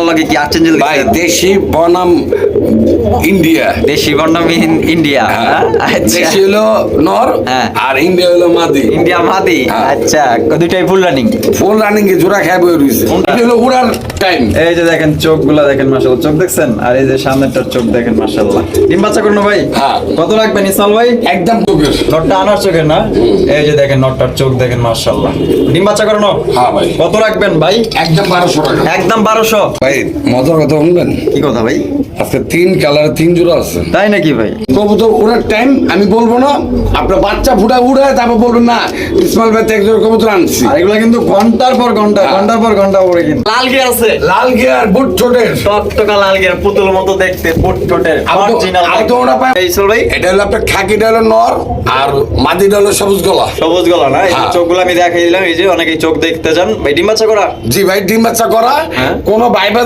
লাগে কি আর্চেঞ্জেল ভাই দেশি বনাম ইন্ডিয়া। দেশি বর্ণম ইন্ডিয়া। আচ্ছা দেশি হলো নর হ্যাঁ। আর ইন্ডিয়া হলো মাদি। ইন্ডিয়া মাদি। হ্যাঁ। আচ্ছা দুইটাই ফুল রানিং। ফুল রানিং এ জোড়া খায় বই রইছে। এটা হলো উড়ার টাইম। এই যে দেখেন চোখগুলা দেখেন মাশাআল্লাহ, চোখ দেখছেন? আর এই যে সামনেরটার চোখ দেখেন মাশাআল্লাহ। ডিম বাচ্চা করুন ভাই। হ্যাঁ। কত রাখবেন ইসমাইল ভাই? একদম তোকের। নটটা আনার চোখের না? এই যে দেখেন নটটার চোখ দেখেন মাশাআল্লাহ। ডিম বাচ্চা করানো? হ্যাঁ ভাই। কত রাখবেন ভাই? একদম 1200 টাকা। একদম 1200। ভাই মজার কথা শুনবেন? কি কথা ভাই? আজকে 3 কালারে 3 জোড়া আছে। তাই নাকি ভাই? কবুতর উড়ার টাইম আমি বলবো না, আপনার বাচ্চা ফুটা উড়ায় তারপর বলবেন না ইসমাইল ভাই তো এক জোড়া কবুতর আনছি। আর এগুলা কিন্তু ঘন্টার পর ঘন্টা ঘন্টার পর ঘন্টা উড়ে কিন্তু। লাল গিয়ার আছে, লাল গিয়ার বুট ছোটের টকটকা লাল গিয়ার, পুতুল মতো দেখতে, বুট টোটের অরিজিনাল। এই চল ভাই, এটা হলো আপনার খাকিটা হলো নর আর মাদিটা হলো সবুজ গলা। সবুজ গলা না? এই যে হ্যাঁ। চোখগুলো আমি দেখাই দিলাম, এই যে অনেকেই চোখ দেখতে যান ভাই। ডিম বাচ্চা করা? জি ভাই ডিম বাচ্চা করা। হ্যাঁ। কোনো ভাই